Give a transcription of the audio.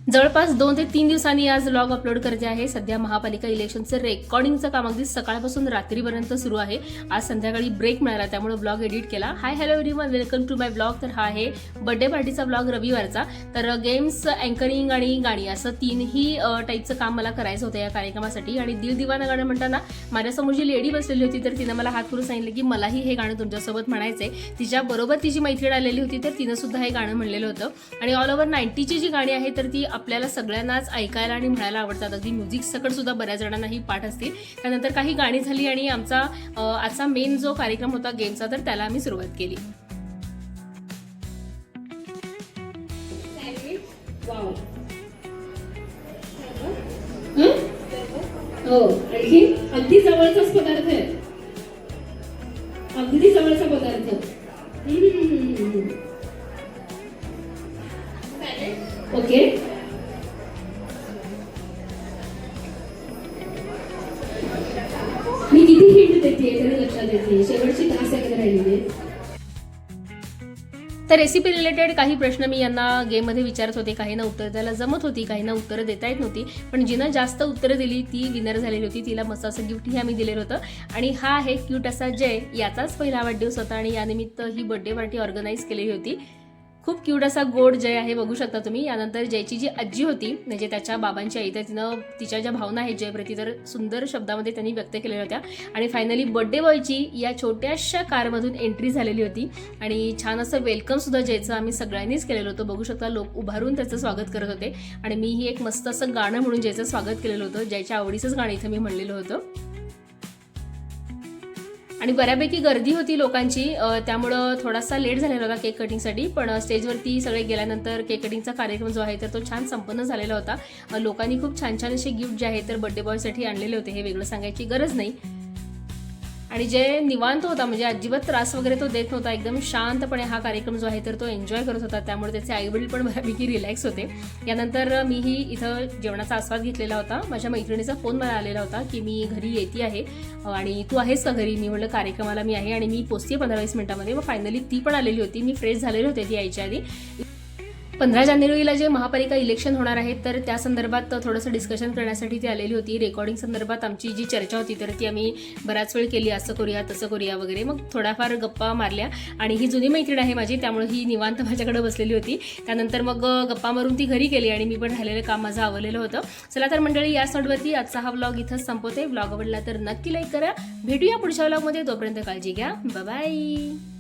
जवळपास 2 ते 3 दिवसांनी आज व्लॉग अपलोड करते आहे। सध्या महापालिका इलेक्शनचं रेकॉर्डिंगचं काम अगदी सकाळपासून रात्रीपर्यंत सुरू आहे। आज संध्याकाळी ब्रेक मिळाला त्यामुळे व्लॉग एडिट केला। Hi hello everyone, welcome to my vlog. तर हा आहे बर्थडे पार्टीचा व्लॉग रविवारचा। तर गेम्स, अँकरिंग आणि गाणी असं तीनही टाईपचं काम मला करायचं होतं या कार्यक्रमासाठी। आणि दिल दिवाना गाणं म्हणताना माझ्यासमोर जी लेडी बसलेली होती तर तिने मला हात करून सांगितलं की मलाही हे गाणं तुमच्यासोबत म्हणायचंय। तिच्याबरोबर तिची मैत्रीण आलेली होती तर तिनं सुद्धा हे गाणं म्हणलेलं होतं। आणि ऑल ओव्हर 90ची जी गाणी आहेत तर ती आपल्याला सगळ्यांनाच ऐकायला आणि म्हणायला आवडतात। अगदी म्युझिक सकट सुद्धा बऱ्याच जणांनाही पाठ असतील। त्यानंतर काही गाणी झाली आणि आमचा आजचा मेन जो कार्यक्रम होता गेमचा तर त्याला आम्ही सुरुवात केली। वाव, हो, आणखी अगदी जवळचाच पदार्थ आहे, अगदी जवळचा पदार्थ। ओके, मी किती हिंट देते तरी लक्षात येते। शेवटची 10 सेकंद राहिली। तर रेसिपी रिलेटेड काही प्रश्न मी यांना गेममध्ये विचारत होते, काहींना उत्तर द्यायला जमत होती, काहींना उत्तरं देता येत नव्हती। पण जिनं जास्त उत्तरं दिली ती विनर झालेली होती। तिला मस्त असं गिफ्टही आम्ही दिलेलं होतं। आणि हा आहे क्यूट असा जय, याचाच पहिला वाढदिवस होता आणि यानिमित्त ही बर्थडे पार्टी ऑर्गनाईज केलेली होती। खूप क्यूट असा गोड जय आहे, बघू शकता तुम्ही। यानंतर जयची जी आजी होती म्हणजे त्याच्या बाबांची आई, तर तिनं तिच्या ज्या भावना आहेत जयप्रती तर सुंदर शब्दामध्ये त्यांनी व्यक्त केलेल्या होत्या। आणि फायनली बर्थडे बॉयची या छोट्याशा कारमधून एंट्री झालेली होती आणि छान असं वेलकम सुद्धा जयचं आम्ही सगळ्यांनीच केलेलं होतं। बघू शकता लोक उभारून त्याचं स्वागत करत होते आणि मीही एक मस्त असं गाणं म्हणून जयचं स्वागत केलेलं होतं। जयच्या आवडीचंच गाणं इथं मी म्हणलेलं होतं। आणि बऱ्यापैकी गर्दी होती लोकांची, त्यामुळं थोडासा लेट झालेला होता केक कटिंगसाठी। पण स्टेजवरती सगळे गेल्यानंतर केक कटिंगचा कार्यक्रम जो आहे तर तो छान संपन्न झालेला होता। लोकांनी खूप छान छान असे गिफ्ट जे आहेत तर बर्थडे बॉयसाठी आणलेले होते, हे वेगळं सांगायची गरज नाही। आणि जे निवांत होता म्हणजे अजिबात त्रास वगैरे तो देत नव्हता, एकदम शांतपणे हा कार्यक्रम जो आहे तर तो एन्जॉय करत होता। त्यामुळे त्याचे आईवडील पण बऱ्यापैकी रिलॅक्स होते। यानंतर मीही इथं जेवणाचा आस्वाद घेतलेला होता। माझ्या मैत्रिणीचा फोन मला आलेला होता की मी घरी येते आहे आणि तू आहेस का घरी। मी म्हटलं कार्यक्रमाला मी आहे आणि मी पोचते 15-20 मिनिटांमध्ये। मग फायनली ती पण आलेली होती, मी फ्रेश झालेले होते ती यायच्या आधी। 15 जानेवारीला जे महापालिका इलेक्शन होणार आहे तर त्या संदर्भात थोडंसं डिस्कशन करण्यासाठी ती आलेली होती। रेकॉर्डिंग संदर्भात आमची जी चर्चा होती तर ती आम्ही बराच वेळ केली, असं करूया तसं करूया वगैरे। मग थोडाफार गप्पा मारल्या आणि ही जुनी मैत्रीण आहे माझी त्यामुळे ही निवांत माझ्याकडे बसलेली होती। त्यानंतर मग गप्पा मारून ती घरी गेली आणि मी पण राहिलेलं काम माझं आवरलेलं होतं। चला तर मंडळी, या नोटवरती आजचा हा व्लॉग इथंच संपवते। व्लॉग आवडला तर नक्की लाईक करा। भेटूया पुढच्या व्लॉगमध्ये, तोपर्यंत काळजी घ्या, बाय बाय।